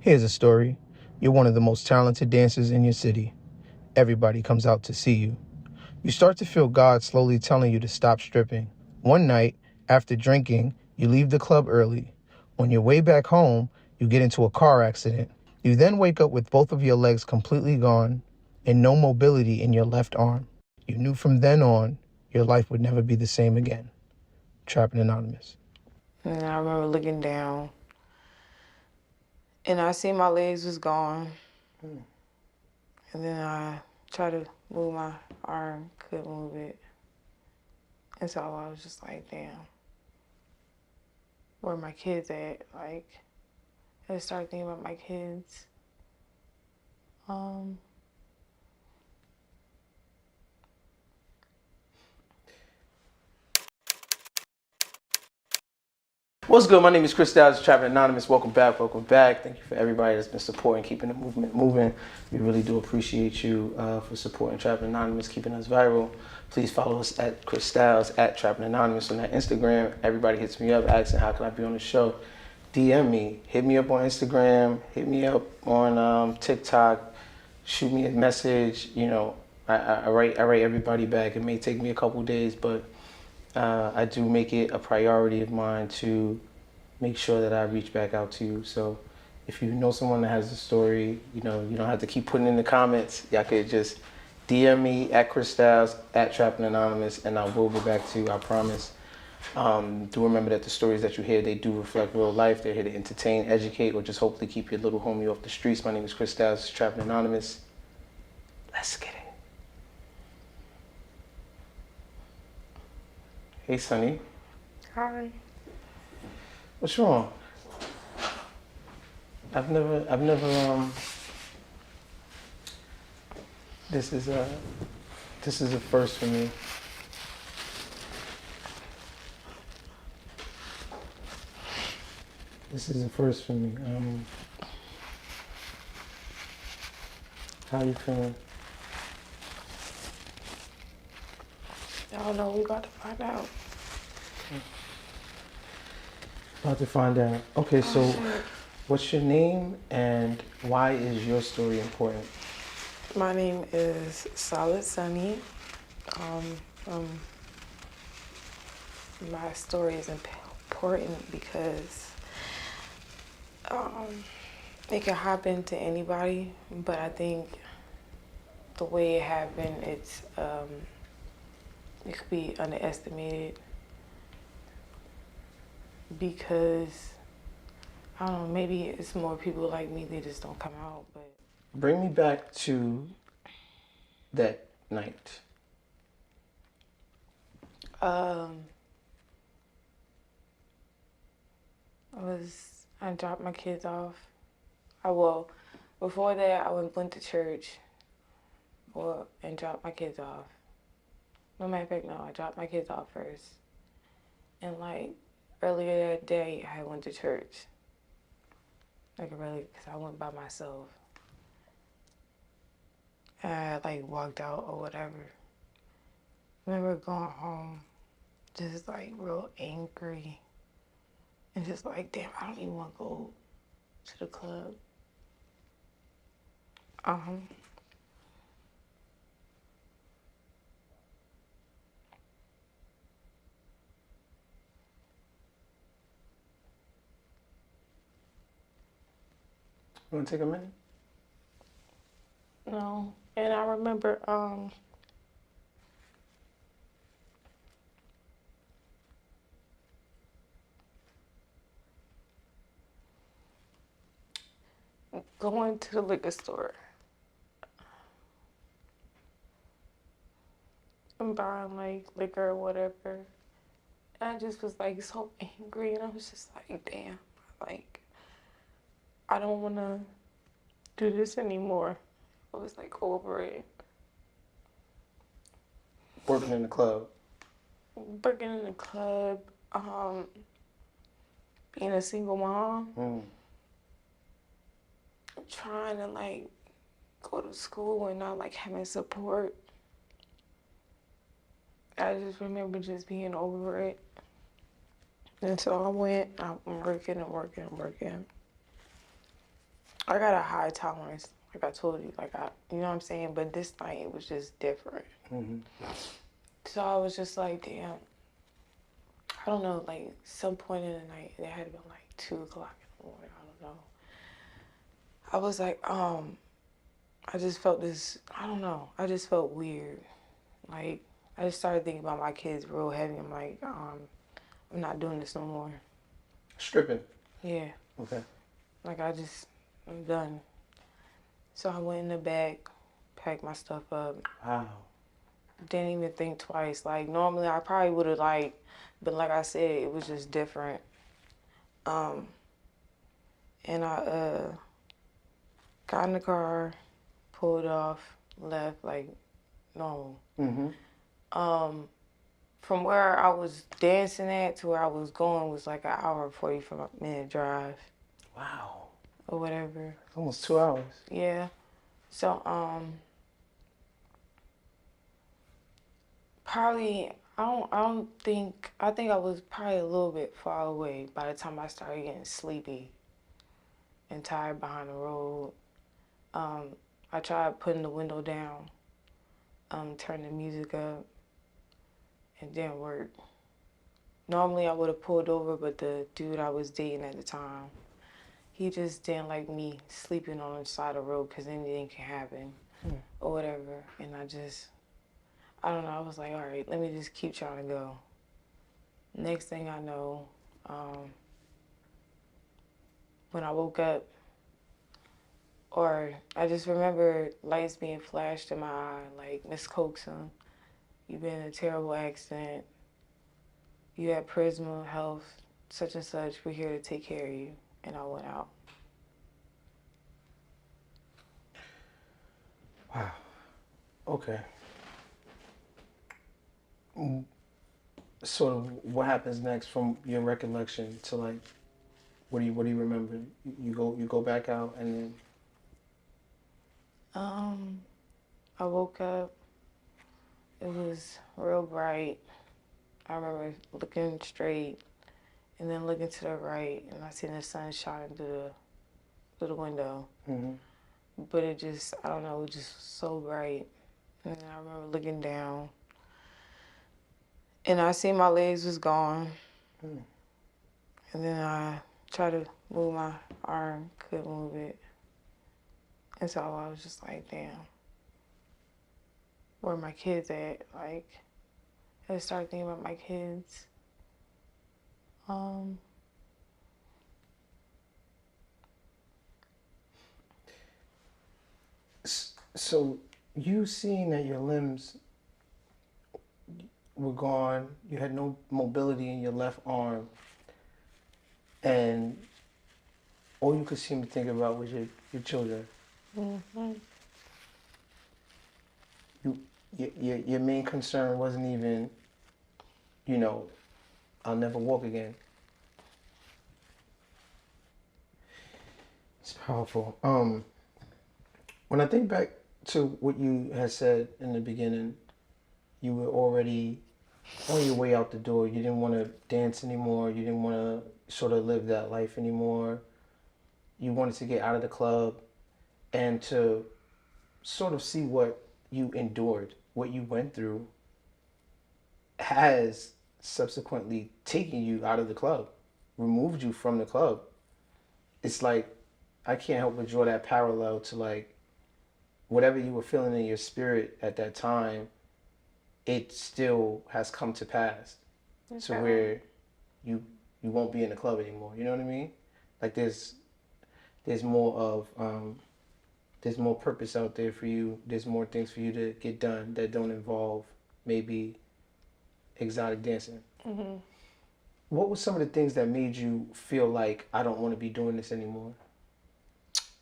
Here's a story. You're one of the most talented dancers in your city. Everybody comes out to see you. You start to feel God slowly telling you to stop stripping. One night, after drinking, you leave the club early. On your way back home, you get into a car accident. You then wake up with both of your legs completely gone and no mobility in your left arm. You knew from then on, your life would never be the same again. Trapping Anonymous. And I remember looking down, and I seen my legs was gone. And then I tried to move my arm, couldn't move it. And so I was just like, damn, where are my kids at? Like, I just started thinking about my kids. What's good? My name is Chris Styles, Trapping Anonymous. Welcome back. Thank you for everybody that's been supporting, keeping the movement moving. We really do appreciate you for supporting Trapping Anonymous, keeping us viral. Please follow us at Chris Styles, at Trapping Anonymous on that Instagram. Everybody hits me up asking how can I be on the show. DM me. Hit me up on Instagram. Hit me up on TikTok. Shoot me a message. You know, I write everybody back. It may take me a couple days, but I do make it a priority of mine to make sure that I reach back out to you. So if you know someone that has a story, you know, you don't have to keep putting in the comments. Y'all could just DM me at Chris Styles, at Trapping Anonymous, and I will get back to you, I promise. Do remember that the stories that you hear, they do reflect real life. They're here to entertain, educate, or just hopefully keep your little homie off the streets. My name is Chris Styles, Trapping Anonymous. Let's get it. Hey, Sonny. Hi. What's wrong? I've never, this is a first for me. This is a first for me. How you feeling? I don't know, we about to find out. About to find out. Okay, so what's your name and why is your story important? My name is Solid Sunny. My story is important because it can happen to anybody, but I think the way it happened, it could be underestimated because I don't know, maybe it's more people like me, they just don't come out. But Bring me back to that night. I dropped my kids off. Before that I went to church and dropped my kids off. No matter of fact, no, I dropped my kids off first. And like earlier that day, I went to church. Because I went by myself. And I like walked out or whatever. I remember going home, just like real angry. And just like, damn, I don't even want to go to the club. You want to take a minute? No. And I remember going to the liquor store and buying like liquor or whatever. And I just was like so angry, and I was just like, damn, like I don't want to do this anymore. I was like over it. Working in the club. Working in the club, being a single mom, trying to like go to school and not like having support. I just remember just being over it. And so I went, I'm working. I got a high tolerance, like I told you, you know what I'm saying? But this night, it was just different. Mm-hmm. So I was just like, damn, I don't know, like some point in the night, it had been like 2 o'clock in the morning, I don't know. I was like, I just felt this, I don't know, I just felt weird. Like, I just started thinking about my kids real heavy. I'm like, I'm not doing this no more. Stripping. Yeah. Okay. Like, I'm done. So I went in the back, packed my stuff up. Wow. Didn't even think twice. Like, normally I probably would have, like, but like I said, it was just different. And I got in the car, pulled off, left like normal. Mm-hmm. From where I was dancing at to where I was going was like an hour and 45-minute drive Wow. or whatever. Almost 2 hours. Yeah. So probably I think I was probably a little bit far away by the time I started getting sleepy and tired behind the road. I tried putting the window down, turning the music up. It didn't work. Normally I would have pulled over, but the dude I was dating at the time, he just didn't like me sleeping on the side of the road because anything can happen or whatever. And I don't know, I was like, all right, let me just keep trying to go. Next thing I know, when I woke up, or I just remember lights being flashed in my eye, like, Miss Coxon, you've been in a terrible accident. You had Prisma Health, such and such, we're here to take care of you. And I went out. Wow. Okay. Sort of what happens next from your recollection to like what do you remember? You go back out and then I woke up, it was real bright. I remember looking straight and then looking to the right, and I seen the sun shining through the window. mm-hmm. But it just, I don't know, it was just so bright. And then I remember looking down, and I seen my legs was gone. And then I tried to move my arm, couldn't move it. And so I was just like, damn, where are my kids at? Like, I just started thinking about my kids. So you seeing that your limbs were gone, you had no mobility in your left arm, and all you could seem to think about was your children. Mm-hmm. Your main concern wasn't even, I'll never walk again. It's powerful. When I think back to what you had said in the beginning, you were already on your way out the door. You didn't want to dance anymore. You didn't want to sort of live that life anymore. You wanted to get out of the club and to sort of see what you endured, what you went through has subsequently taken you out of the club, removed you from the club. It's like, I can't help but draw that parallel to like whatever you were feeling in your spirit at that time, it still has come to pass. Okay. So where you won't be in the club anymore. You know what I mean? Like there's more of there's more purpose out there for you. There's more things for you to get done that don't involve maybe exotic dancing. Mm-hmm. What were some of the things that made you feel like I don't want to be doing this anymore?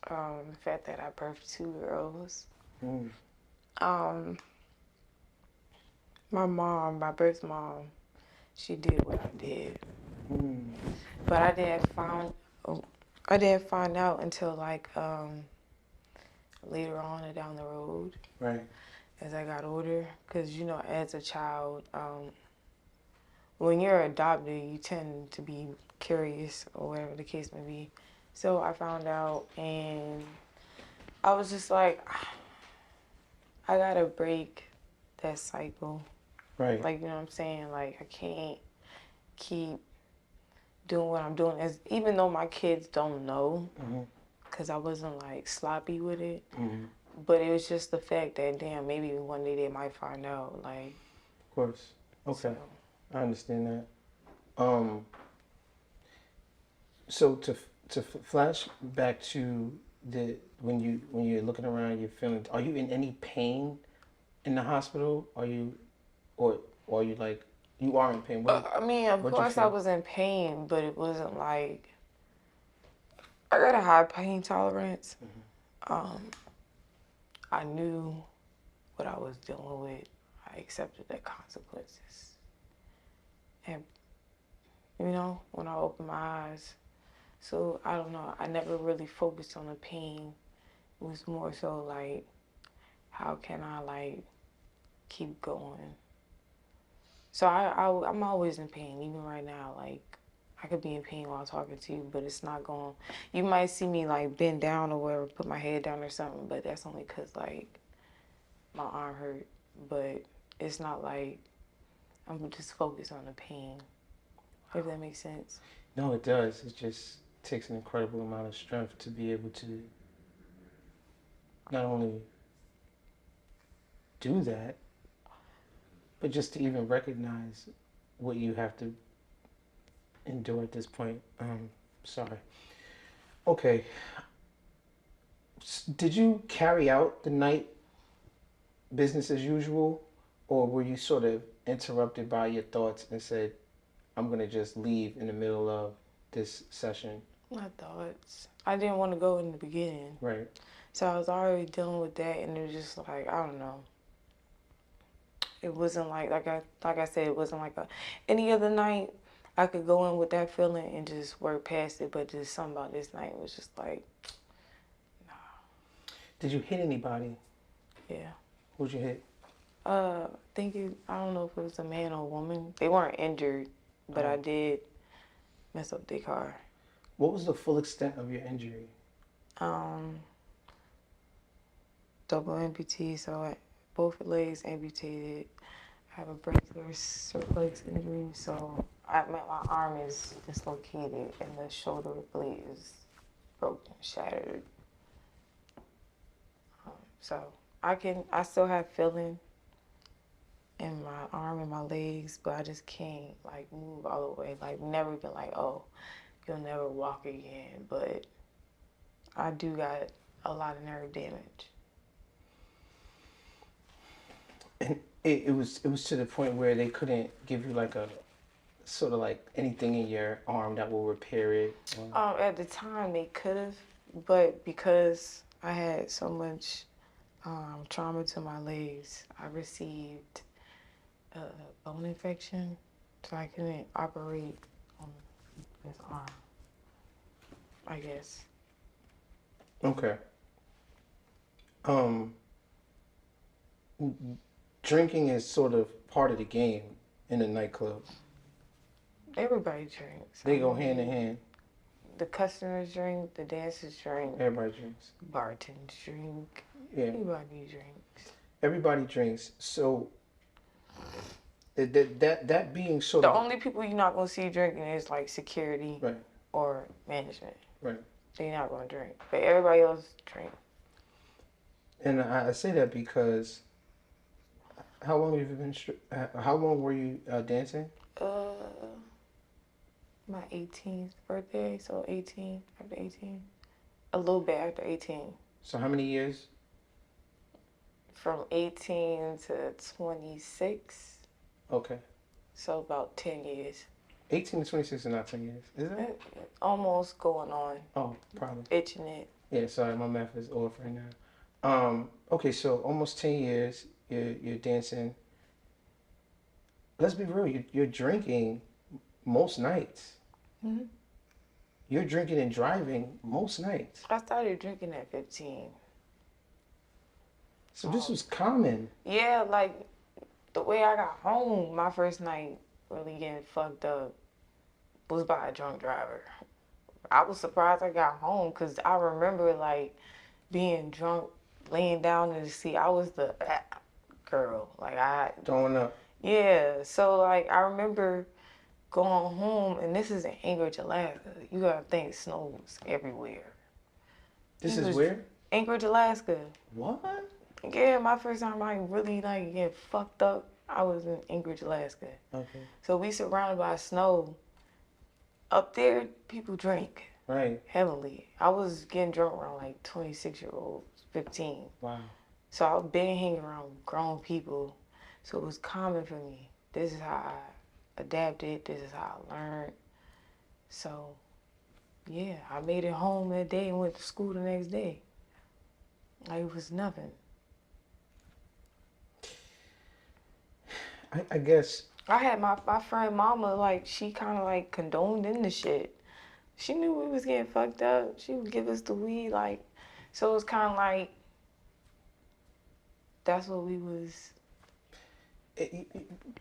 The fact that I birthed 2 girls. Mm. My birth mom, she did what I did. Mm. But I didn't find out until like later on and down the road. Right. As I got older, because as a child, when you're adopted, you tend to be curious or whatever the case may be. So I found out, and I was just like, I gotta break that cycle. Right. Like, you know what I'm saying? Like, I can't keep doing what I'm doing. Even though my kids don't know, because I wasn't like sloppy with it. But it was just the fact that, damn, maybe one day they might find out. Like, Of course. Okay. so. I understand that. So to flash back to the when you're looking around, you're feeling. Are you in any pain in the hospital? Are you, or are you like you are in pain? I mean, of What'd you course I feel? was in pain, but it wasn't like I got a high pain tolerance. I knew what I was dealing with. I accepted the consequences. And, you know, when I opened my eyes, so I don't know, I never really focused on the pain. It was more so like, how can I like keep going? So I'm always in pain, even right now. Like, I could be in pain while talking to you, but it's not going. You might see me like bend down or whatever, put my head down or something, but that's only because like my arm hurt. But it's not like I'm just focused on the pain. If that makes sense. No, it does. It just takes an incredible amount of strength to be able to not only do that, but just to even recognize what you have to endure at this point. Sorry. Okay. Did you carry out the night business as usual, or were you sort of interrupted by your thoughts and said, I'm going to just leave in the middle of this session? My thoughts. I didn't want to go in the beginning. Right. So I was already dealing with that, and it was just like, I don't know. It wasn't like I said, it wasn't like any other night. I could go in with that feeling and just work past it, but just something about this night was just like, Did you hit anybody? yeah. Who'd you hit? I don't know if it was a man or a woman. They weren't injured, but I did mess up their car. What was the full extent of your injury? Double amputee, so both legs amputated. I have a brachial circumflex injury, so my arm is dislocated and the shoulder blade is broken, shattered. So I still have feeling in my arm and my legs, but I just can't like move all the way. Like never been like, oh, you'll never walk again. But I do got a lot of nerve damage. And it was to the point where they couldn't give you like a sort of like anything in your arm that will repair it. At the time they could have, but because I had so much trauma to my legs, I received a bone infection, so I couldn't operate on this arm, I guess. Okay. Drinking is sort of part of the game in a nightclub. Everybody drinks. They go hand in hand. The customers drink, the dancers drink, Everybody drinks. bartenders drink, Yeah. everybody drinks. Everybody drinks. So that being sort The of only people you're not gonna see drinking is like security right, or management. right. They're not gonna drink, but everybody else drink. And I say that because how long have you been? How long were you dancing? My 18th birthday, so 18 after 18, a little bit after 18. So how many years? From 18 to 26. Okay. So about 10 years. 18 to 26 is not 10 years, is it? Almost going on. Oh, probably. Itching it. Yeah, sorry, my math is off right now. Okay, so almost 10 years, you're dancing. Let's be real, you're drinking most nights. Mm-hmm. You're drinking and driving most nights. I started drinking at 15. So this was common. Yeah, like the way I got home, my first night really getting fucked up was by a drunk driver. I was surprised I got home because I remember like being drunk, laying down in the seat. I was the girl. Like Throwing up. yeah. So like I remember going home, and this is in Anchorage, Alaska. You gotta think snows everywhere. This He is was where? Anchorage, Alaska. What? Yeah, my first time I really like get fucked up. I was in Anchorage, Alaska. Okay. So we surrounded by snow. Up there, people drink Right. heavily. I was getting drunk around like 26-year-olds, 15. Wow. So I've been hanging around grown people. So it was common for me. This is how I adapted. This is how I learned. So yeah, I made it home that day and went to school the next day. Like it was nothing. I guess. I had my friend mama, like, she kind of like condoned in the shit. She knew we was getting fucked up. She would give us the weed, like, so it was kind of like, that's what we was.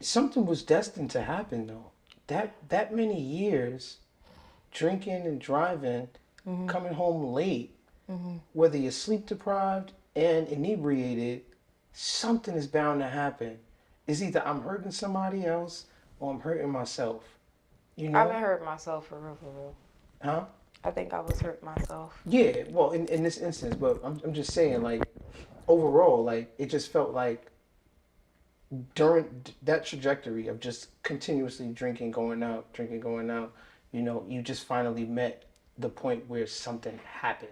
Something was destined to happen though. That many years drinking and driving, coming home late, whether you're sleep deprived and inebriated, something is bound to happen. It's either I'm hurting somebody else or I'm hurting myself. You know? I've been hurting myself for real. Huh? I think I was hurting myself. Yeah, well, in this instance, but I'm just saying, like, overall, like, it just felt like during that trajectory of just continuously drinking, going out, you know, you just finally met the point where something happened.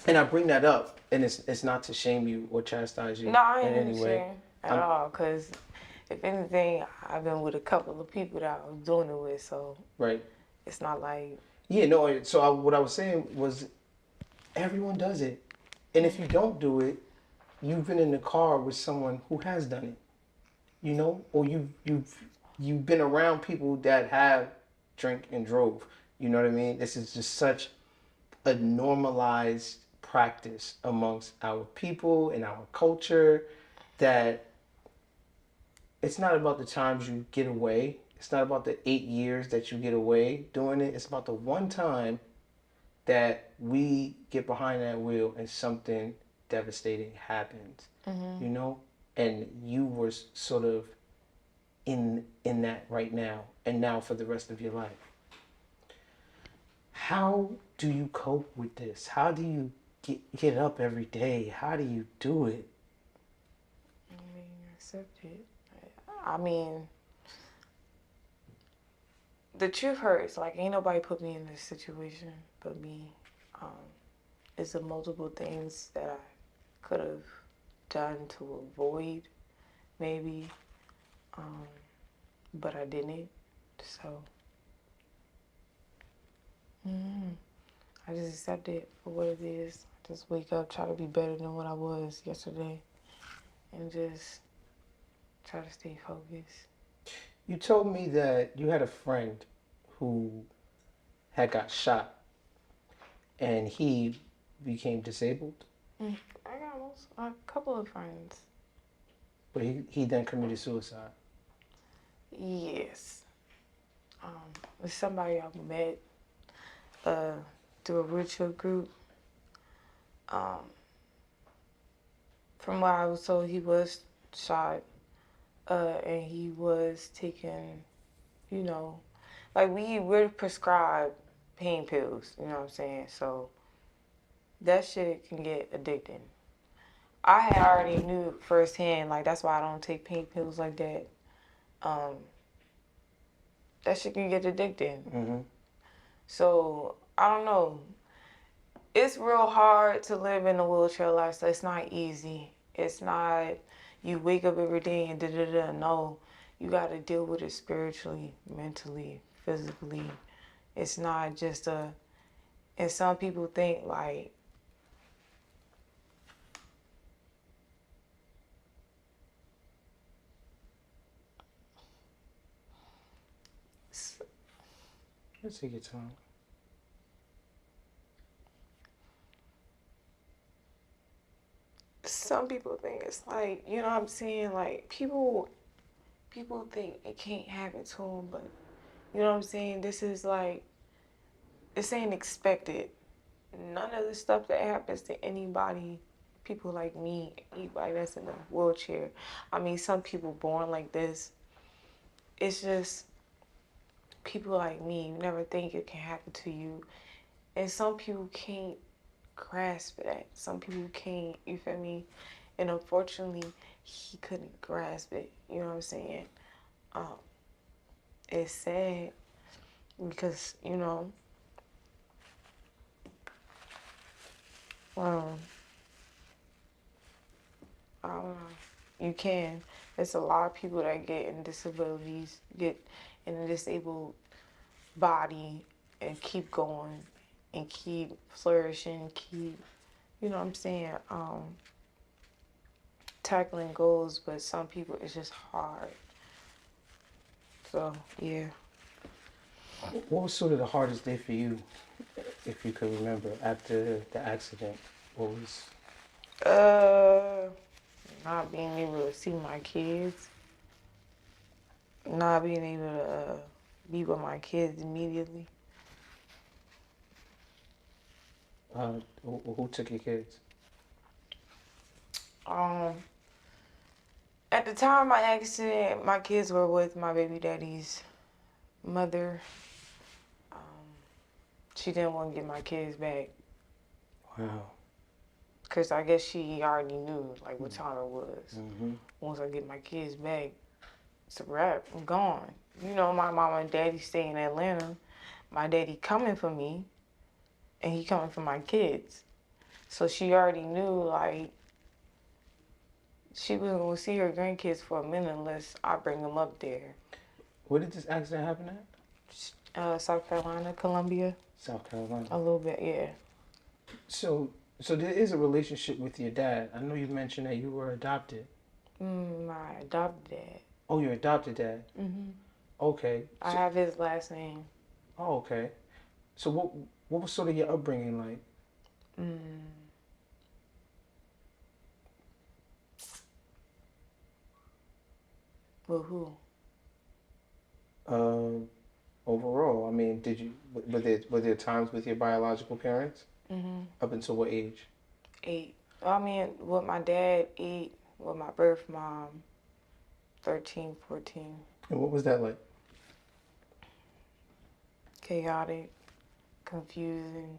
And I bring that up, and it's not to shame you or chastise you No, I in ain't any way. saying at all, because if anything, I've been with a couple of people that I was doing it with, so Right. it's not like. Yeah, no, so what I was saying was everyone does it. And if you don't do it, you've been in the car with someone who has done it. You know? Or you've been around people that have drank and drove. You know what I mean? This is just such a normalized practice amongst our people and our culture that it's not about the times you get away. It's not about the 8 years that you get away doing it. It's about the one time that we get behind that wheel and something devastating happens. You know? And you were sort of in that right now and now for the rest of your life. How do you cope with this? How do you get up every day? How do you do it? I mean, accept it. I mean, the truth hurts. Like, ain't nobody put me in this situation but me. It's the multiple things that I could have done to avoid, maybe, but I didn't. So, I just accept it for what it is. Just wake up, try to be better than what I was yesterday, and just try to stay focused. You told me that you had a friend who had got shot and he became disabled, I got a couple of friends. but he then committed suicide. Yes. It's somebody I met through a ritual group. From what I was told, he was shot, and he was taking, you know, like we're prescribed pain pills. You know what I'm saying? So that shit can get addicting. I had already knew firsthand, like that's why I don't take pain pills like that. That shit can get addicting. So I don't know. It's real hard to live in a wheelchair lifestyle. It's not easy. It's not you wake up every day and da-da-da. No, you got to deal with it spiritually, mentally, physically. It's not just a. And some people think like. Let's take your time. Some people think it's like, you know what I'm saying? Like people think it can't happen to them, but You know what I'm saying? This is like, this ain't expected. None of the stuff that happens to anybody, people like me, anybody that's in a wheelchair. I mean, some people born like this. It's just people like me. You never think it can happen to you. And some people can't grasp that. Some people can't, you feel me? And unfortunately, he couldn't grasp it. You know what I'm saying? Um, it's sad because, you know, um, I don't know. You can. There's a lot of people that get in disabilities, get in a disabled body and keep going and keep flourishing, keep, you know what I'm saying, tackling goals, but some people it's just hard. So, yeah. What was sort of the hardest day for you, if you could remember, after the accident? What was? Not being able to see my kids, not being able to be with my kids immediately. Who took your kids? Um, at the time of my accident, my kids were with my baby daddy's mother. Um, she didn't want to get my kids back. Wow. Because I guess she already knew, like, what time it was. Mm-hmm. Once I get my kids back, it's a wrap. I'm gone. You know, my mama and daddy stay in Atlanta. My daddy coming for me, and he coming for my kids. So she already knew, like, she wasn't going to see her grandkids for a minute unless I bring them up there. Where did this accident happen at? South Carolina, Columbia. South Carolina. A little bit, yeah. So there is a relationship with your dad. I know you mentioned that you were adopted. My adopted dad. Oh, your adopted dad. Mm-hmm. Okay. I have his last name. Oh, okay. So what was sort of your upbringing like? With who? Overall, I mean, were there times with your biological parents? Mm-hmm. Up until what age? 8. I mean, with my dad, 8. With my birth mom, 13, 14. And what was that like? Chaotic, confusing,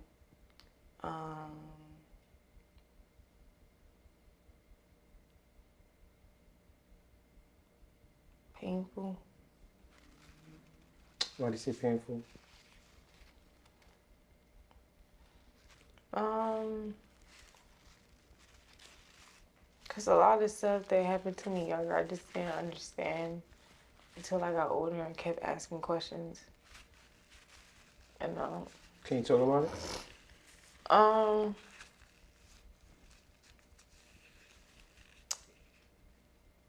painful. Why do you say painful? Cause a lot of stuff that happened to me younger, I just didn't understand until I got older and kept asking questions. And Can you talk about it?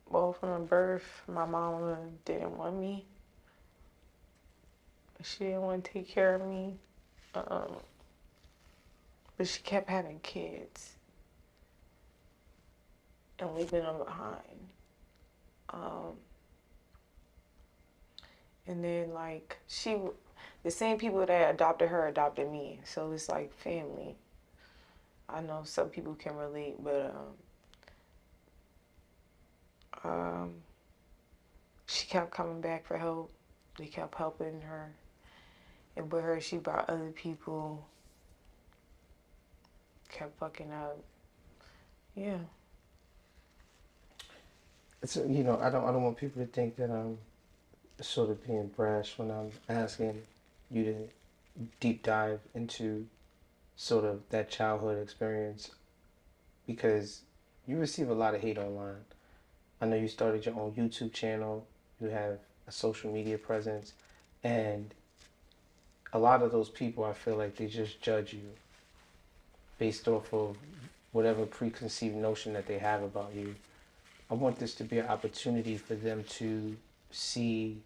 Well, from birth, my mama didn't want me. She didn't want to take care of me. But she kept having kids and leaving them behind. And then, like, the same people that adopted her adopted me. So it's like family. I know some people can relate, but she kept coming back for help. They kept helping her. And with her, she brought other people. Kept fucking up. Yeah. It's I don't want people to think that I'm sort of being brash when I'm asking you to deep dive into sort of that childhood experience, because you receive a lot of hate online. I know you started your own YouTube channel, you have a social media presence, and a lot of those people, I feel like they just judge you based off of whatever preconceived notion that they have about you. I want this to be an opportunity for them to see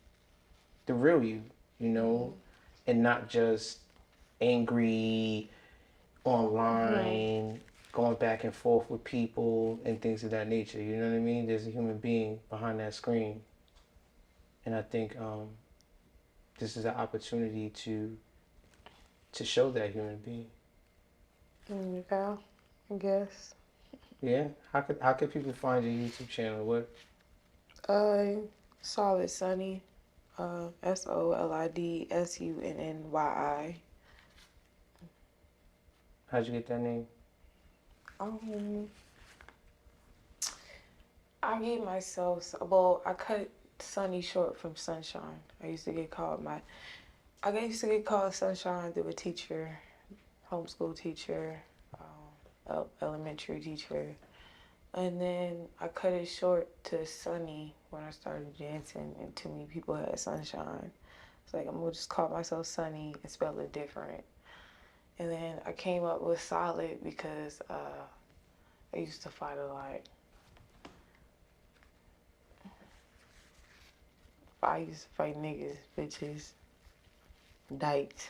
the real you, and not just angry online, going back and forth with people and things of that nature. You know what I mean? There's a human being behind that screen. And I think this is an opportunity to show that human being. Yeah, I guess. Yeah. How could people find your YouTube channel? What? Solid Sunny. SolidSunny. How'd you get that name? Um, I gave myself, well, I cut Sunny short from Sunshine. I used to get called Sunshine through a teacher, homeschool teacher, elementary teacher. And then I cut it short to Sunny when I started dancing, and too many people had Sunshine. It's like, I'm gonna just call myself Sunny and spell it different. And then I came up with Solid because I used to fight a lot. I used to fight niggas, bitches, dykes.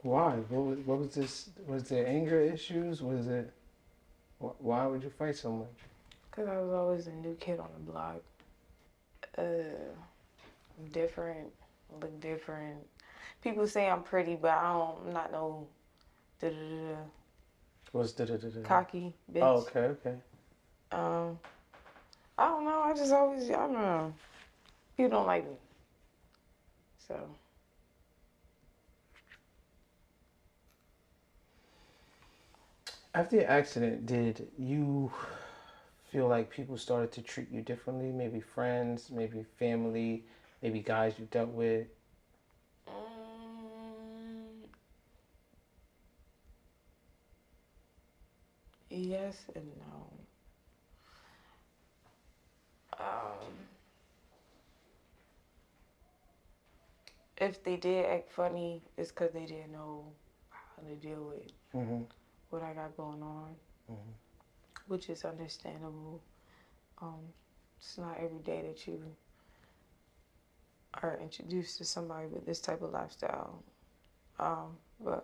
Why? What was this? Was there anger issues? Was it? Why would you fight so much? Because I was always the new kid on the block. Different, look different. People say I'm pretty, but I'm not no da-da-da-da. What's Cocky bitch. Oh, okay. I don't know. I don't know. People don't like me. So. After your accident, did you feel like people started to treat you differently? Maybe friends, maybe family, maybe guys you dealt with? Yes and no. If they did act funny, it's because they didn't know how to deal with what I got going on, which is understandable. It's not every day that you are introduced to somebody with this type of lifestyle. But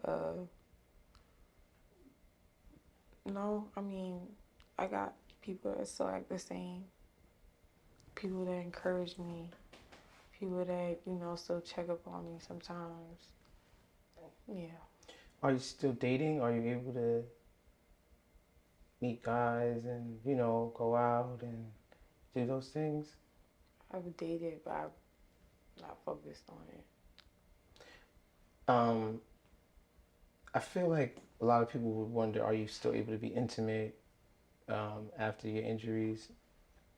no, I mean, I got people that still act the same. People that encourage me. People that, still check up on me sometimes. Yeah. Are you still dating? Are you able to meet guys and, go out and do those things? I've dated, but I'm not focused on it. I feel like a lot of people would wonder, are you still able to be intimate after your injuries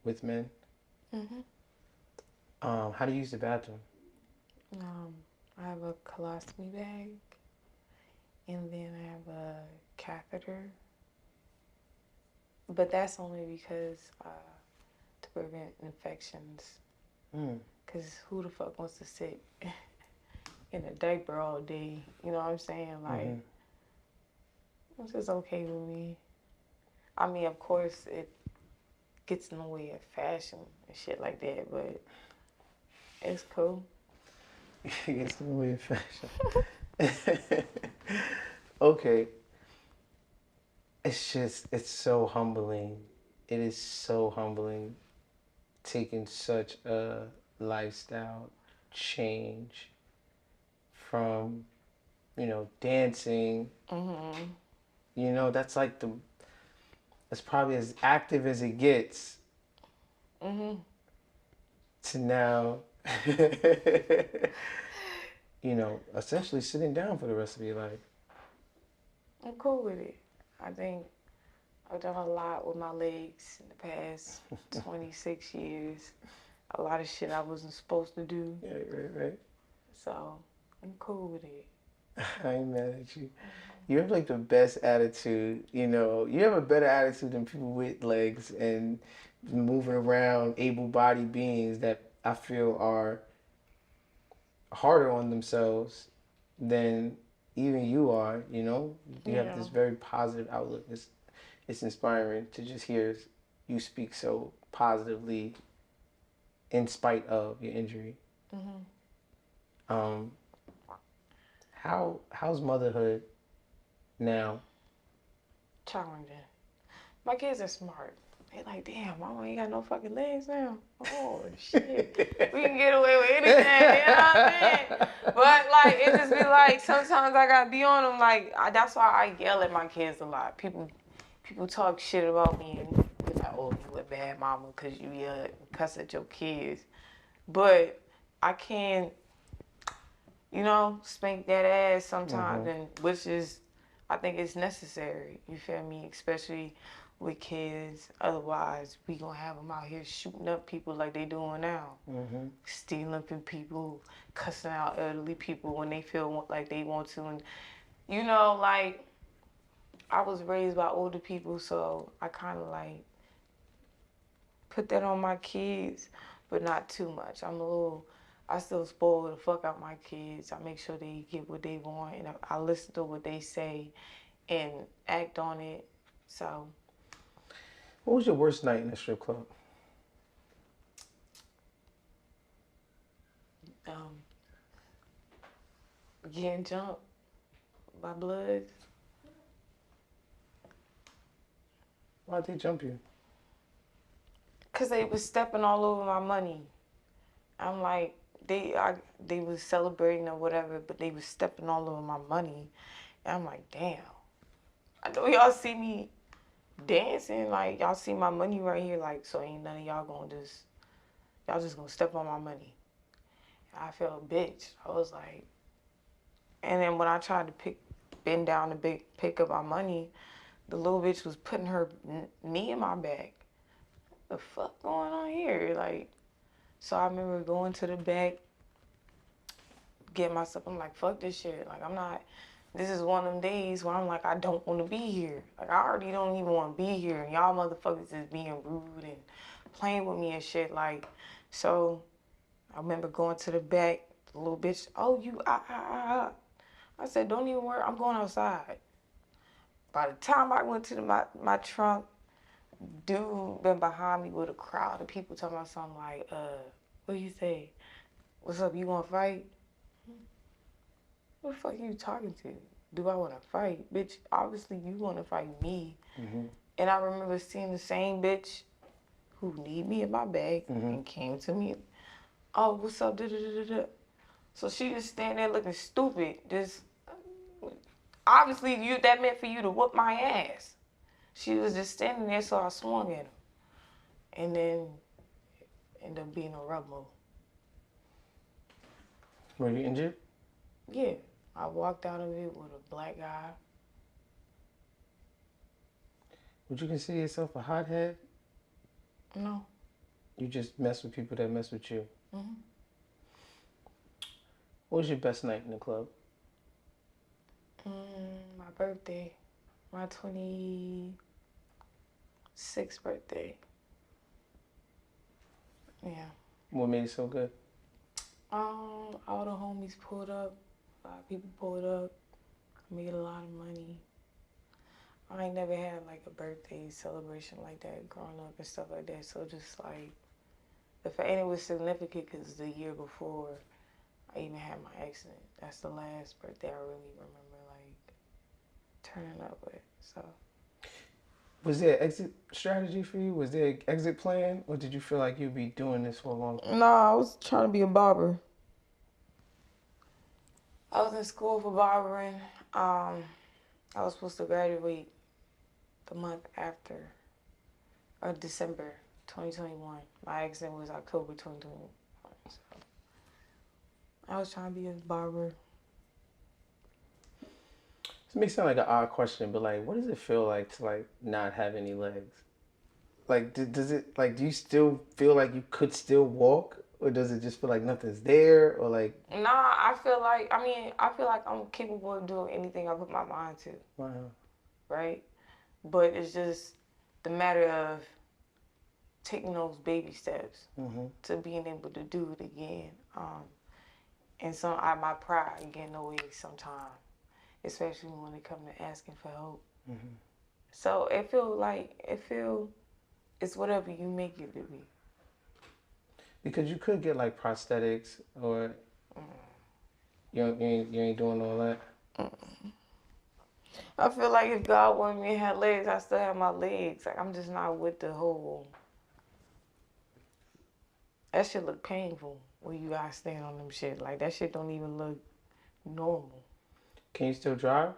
with men? How do you use the bathroom? I have a colostomy bag, and then I have a catheter. But that's only because to prevent infections. Because who the fuck wants to sit in a diaper all day? You know what I'm saying? Like, it's just okay with me. I mean, of course, it gets in the way of fashion and shit like that, but it's cool. It gets in the way of fashion. Okay. It's so humbling. It is so humbling taking such a lifestyle change from, dancing. That's like that's probably as active as it gets. To now, essentially sitting down for the rest of your life. I'm cool with it. I think I've done a lot with my legs in the past 26 years. A lot of shit I wasn't supposed to do. Yeah, right. So, I'm cool with it. I ain't mad at you. You have like the best attitude, You have a better attitude than people with legs and moving around, able-bodied beings that I feel are harder on themselves than even you are, You have this very positive outlook. It's inspiring to just hear you speak so positively in spite of your injury. How's motherhood now? Challenging. My kids are smart. They like, damn, mama ain't got no fucking legs now. Oh, shit. We can get away with anything, you know what I mean? But, like, it just be like, sometimes I gotta be on them. Like, that's why I yell at my kids a lot. People talk shit about me and be like, oh, you a bad mama because you yell and cuss at your kids. But I can, spank that ass sometimes, and which is, I think it's necessary. You feel me? Especially with kids. Otherwise, we gonna have them out here shooting up people like they doing now. Stealing from people, cussing out elderly people when they feel like they want to. And, like, I was raised by older people, so I kind of, like, put that on my kids, but not too much. I still spoil the fuck out my kids. I make sure they get what they want, and I listen to what they say and act on it. So. What was your worst night in the strip club? Getting jumped by Bloods. Why'd they jump you? Cause they was stepping all over my money. I'm like, they was celebrating or whatever, but they was stepping all over my money. And I'm like, damn. I know y'all see me dancing, like y'all see my money right here, like, so ain't none of y'all y'all just gonna step on my money. I felt a bitch. I was like, and then when I tried to bend down to pick up my money, the little bitch was putting her knee in my back. The fuck going on here? Like, so I remember going to the back, getting myself, I'm like, fuck this shit. Like, this is one of them days where I'm like, I don't want to be here. Like, I already don't even want to be here. And y'all motherfuckers is being rude and playing with me and shit. Like, so I remember going to the back, the little bitch, oh, I said, don't even worry, I'm going outside. By the time I went to my trunk, dude been behind me with a crowd of people talking about something like, what do you say? What's up, you want to fight? What the fuck are you talking to? Do I want to fight? Bitch, obviously you want to fight me. And I remember seeing the same bitch who need me in my bag and came to me. Oh, what's up? Da-da-da-da-da. So she just standing there looking stupid. Just, obviously that meant for you to whoop my ass. She was just standing there, so I swung at her. And then ended up being a rubble. Were you injured? Yeah. I walked out of it with a black eye. Would you consider yourself a hothead? No. You just mess with people that mess with you? Mm-hmm. What was your best night in the club? My birthday. My 26th birthday. Yeah. What made it so good? All the homies pulled up. A lot of people pulled up. I made a lot of money. I ain't never had like a birthday celebration like that growing up and stuff like that. So just like, and it was significant because the year before I even had my accident. That's the last birthday I really remember like turning up with. So. Was there an exit strategy for you? Was there an exit plan? Or did you feel like you'd be doing this for a long time? No, I was trying to be a barber. I was in school for barbering. I was supposed to graduate the month after, or December 2021. My accident was October 2021. So I was trying to be a barber. This may sound like an odd question, but like, what does it feel like to like not have any legs? Like, does it like? Do you still feel like you could still walk, or does it just feel like nothing's there, or like? Nah, I feel like I'm capable of doing anything I put my mind to. Wow. Right, but it's just the matter of taking those baby steps to being able to do it again. And my pride get in the way sometimes, especially when it comes to asking for help. So it's whatever you make it to be. Because you could get like prosthetics, or you ain't doing all that. I feel like if God wanted me to have legs, I still have my legs. Like, I'm just not with the whole. That shit look painful when you gotta stand on them shit. Like, that shit don't even look normal. Can you still drive?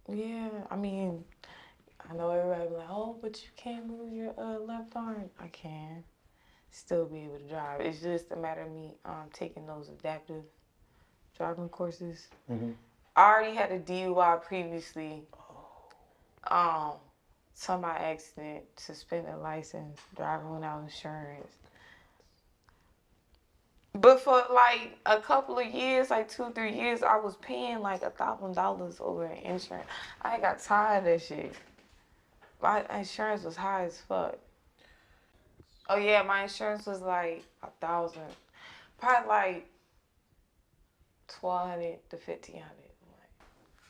Yeah, I mean, I know everybody be like, oh, but you can't move your left arm. I can still be able to drive. It's just a matter of me taking those adaptive driving courses. Mm-hmm. I already had a DUI previously. Somebody accident, suspended license, driving without insurance. But for like a couple of years, like 2-3 years, I was paying like $1,000 over in insurance. I got tired of that shit. My insurance was high as fuck. Oh yeah, my insurance was like 1,000, probably like 1,200 to 1,500.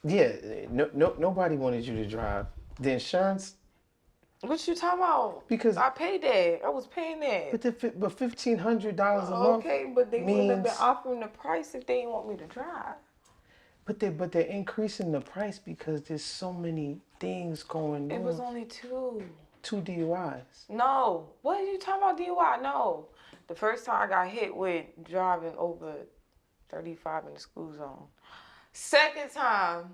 Yeah, nobody wanted you to drive. The insurance, What you talking about? because I paid that. I was paying that. but $1,500 a month. Okay, but they wouldn't have been means, offering the price if they didn't want me to drive. but they're increasing the price because there's so many things going on. It was only 2. 2 DUIs. No. What are you talking about DUI? No. The first time I got hit with driving over 35 in the school zone. Second time,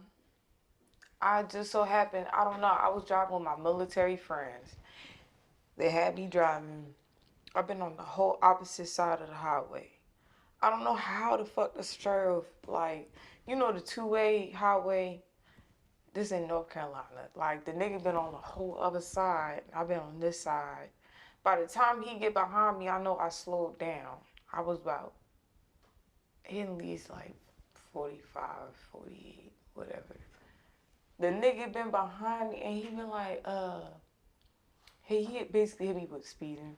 I just so happened, I don't know, I was driving with my military friends. They had me driving. I've been on the whole opposite side of the highway. I don't know how the fuck the swerve, like, you know the two-way highway? This in North Carolina. Like, the nigga been on the whole other side. I've been on this side. By the time he get behind me, I know I slowed down. I was about at least like 45, 48, whatever. The nigga been behind me and he been like, he basically hit me with speeding.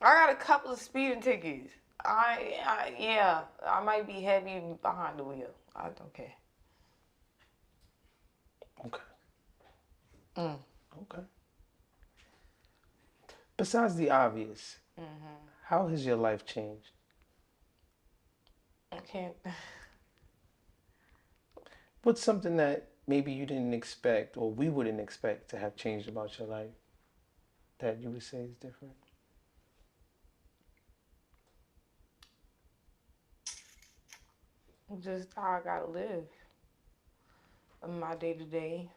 I got a couple of speeding tickets. Yeah, I might be heavy behind the wheel. I don't care. Okay. Okay. Besides the obvious, how has your life changed? I can't. What's something that maybe you didn't expect or we wouldn't expect to have changed about your life that you would say is different? Just how I gotta live. My day to day.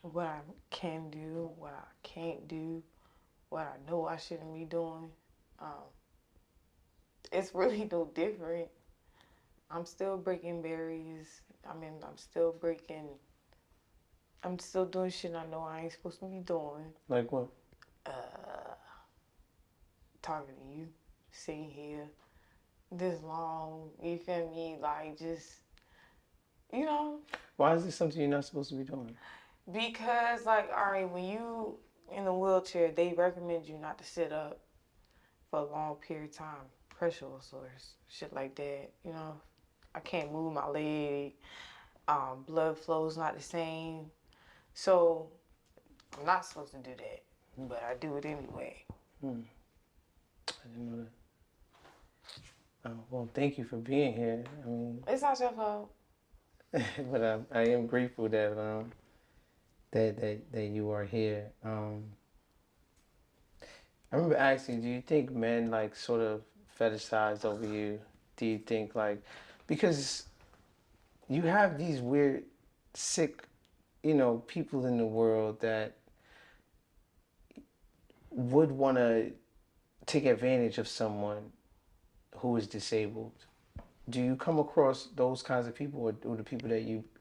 What I can do, what I can't do, what I know I shouldn't be doing. It's really no different. I'm still breaking barriers. I'm still doing shit I know I ain't supposed to be doing. Like what? Talking to you, sitting here this long, you feel me? Like, just, you know. Why is this something you're not supposed to be doing? Because, like, all right, when you in a wheelchair, they recommend you not to sit up for a long period of time. Pressure ulcers, shit like that. You know, I can't move my leg. Blood flow's not the same. So, I'm not supposed to do that. But I do it anyway. I didn't know that. Well, thank you for being here. I mean, It's not your fault. but I am grateful that that you are here. I remember asking, do you think men like sort of fetishize over you? Do you think like, because you have these weird, sick, people in the world that would want to take advantage of someone who is disabled. Do you come across those kinds of people, or the people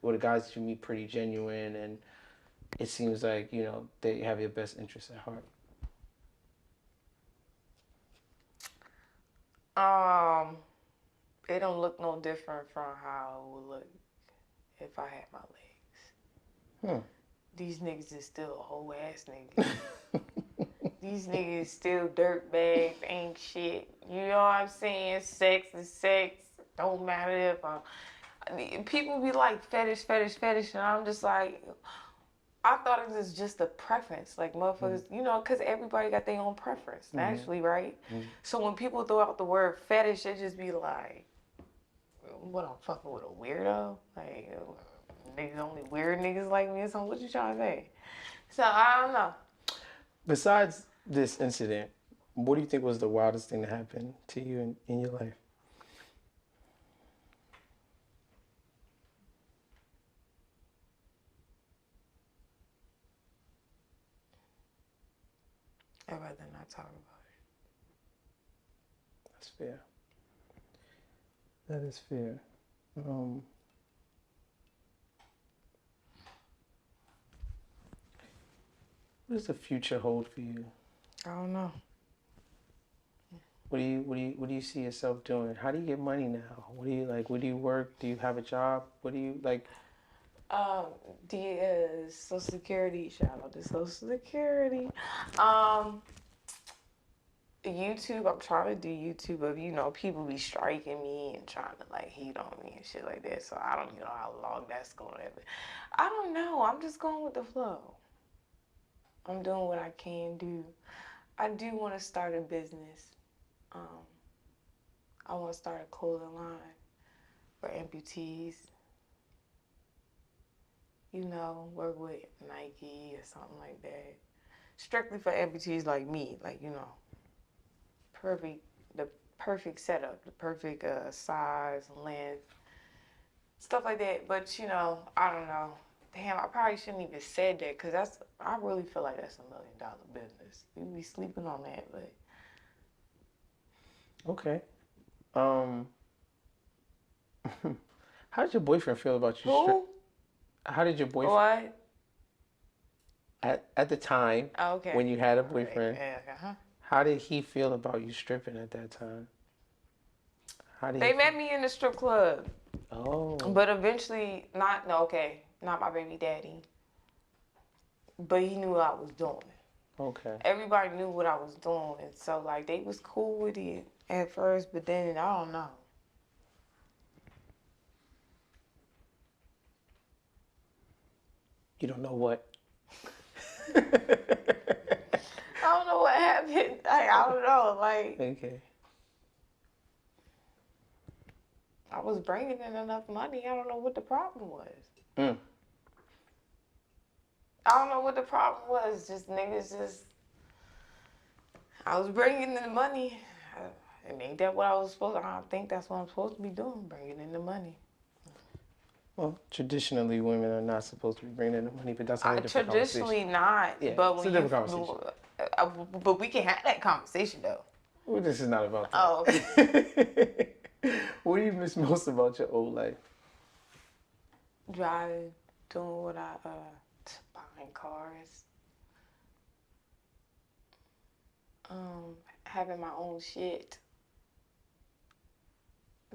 or the guys that you meet pretty genuine, and it seems like, they have your best interests at heart? It don't look no different from how it would look if I had my legs. These niggas is still whole ass niggas. These niggas still dirt bags, ain't shit. You know what I'm saying? Sex is sex. Don't matter if people be like fetish, and I'm just like, I thought it was just a preference. Like, motherfuckers, you know, because everybody got their own preference, naturally, right? So when people throw out the word fetish, it just be like, what, I'm fucking with a weirdo? Like, niggas, only weird niggas like me or something? What you trying to say? So, I don't know. Besides this incident, what do you think was the wildest thing that happened to you in your life? I'd rather not talk about That's fair. That is fair. What does the future hold for you? it. I don't know. What do you see yourself doing? How do you get money now? What do you like? Where do you work? Do you have a job? What do you like? Social Security. Shout out to Social Security. YouTube. I'm trying to do YouTube, but you know, people be striking me and trying to like hate on me and shit like that. So I don't know how long that's going to happen. I don't know. I'm just going with the flow. I'm doing what I can do. I do want to start a business. I want to start a clothing line for amputees. You know, work with Nike or something like that. Strictly for amputees like me, like, you know, the perfect setup, the perfect size, length, stuff like that. But, you know, I don't know. Damn, I probably shouldn't even said that because I really feel like that's $1 million business. You be sleeping on that, but. Okay. How did your boyfriend feel about you? Who? How did your boyfriend? What? At the time Okay. when you had a boyfriend, Right. Yeah, how did he feel about you stripping at that time? How did They he met me in the strip club, Oh. but eventually, not my baby daddy, but he knew what I was doing. Okay. Everybody knew what I was doing, and so like they was cool with it at first, but then I don't know. You don't know what? I don't know what happened. I don't know. Like Okay. I was bringing in enough money. I don't know what the problem was. Mm. I don't know what the problem was. Just niggas just. I was bringing in the money. And ain't that what I was supposed to? I don't think that's what I'm supposed to be doing, bringing in the money. Well, traditionally, women are not supposed to be bringing in the money, but that's a whole different Traditionally conversation. not, Yeah, but it's when a you, different conversation. but we can have that conversation though. Well, this is not about that. Oh, okay. What do you miss most about your old life? Driving, doing what buying cars, having my own shit,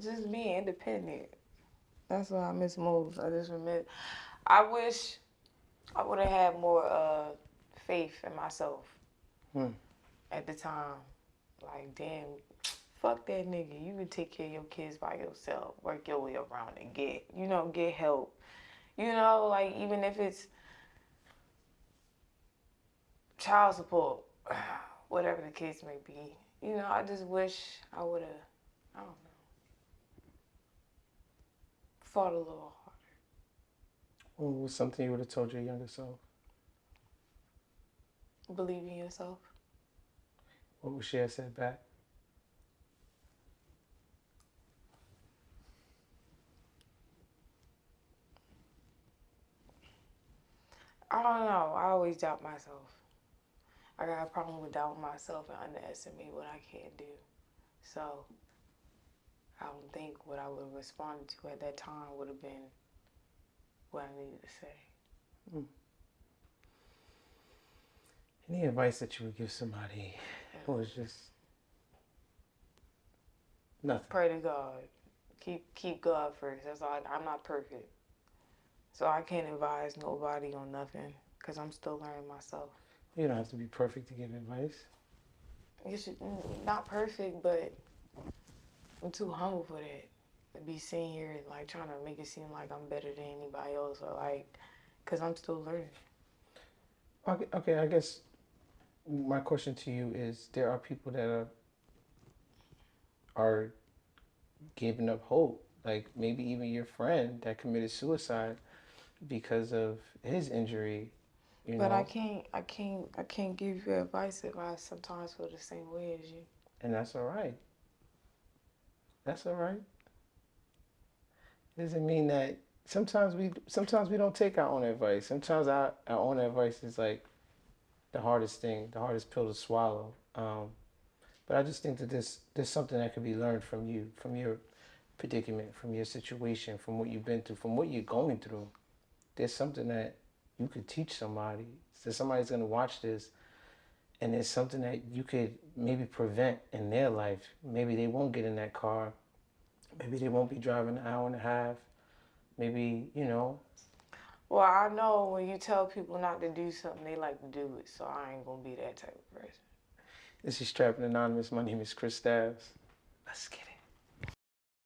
just being independent. That's what I miss most. I wish I would have had more faith in myself at the time. Like, damn, fuck that nigga. You can take care of your kids by yourself. Work your way around and get help. You know, like even if it's child support, whatever the case may be. You know, I just wish I would have, I don't know, fought a little harder. What was something you would have told your younger self? Believe in yourself. What would she have said back? I don't know. I always doubt myself. I got a problem with doubting myself and underestimate what I can't do. So I don't think what I would have responded to at that time would have been what I needed to say. Any advice that you would give somebody who was just nothing? Pray to God. Keep God first. That's all. I'm not perfect, so I can't advise nobody on nothing because I'm still learning myself. You don't have to be perfect to give advice. You should not perfect, but I'm too humble for that. To be sitting here like trying to make it seem like I'm better than anybody else or like, cause I'm still learning. Okay, I guess my question to you is: there are people that are giving up hope, like maybe even your friend that committed suicide because of his injury. You But I know, can't, I can't, I can't give you advice if I sometimes feel the same way as you. and that's all right. That's all right. Doesn't mean that sometimes we don't take our own advice. Sometimes our own advice is like the hardest thing, the hardest pill to swallow. But I just think that there's something that could be learned from you, from your predicament, from your situation, from what you've been through, from what you're going through. There's something that you could teach somebody. So somebody's gonna watch this, and there's something that you could maybe prevent in their life. Maybe they won't get in that car. Maybe they won't be driving an hour and a half. Maybe, you know. Well, I know when you tell people not to do something, they like to do it. So I ain't gonna be that type of person. This is Trapping Anonymous. My name is Chris Stabs. Let's get it.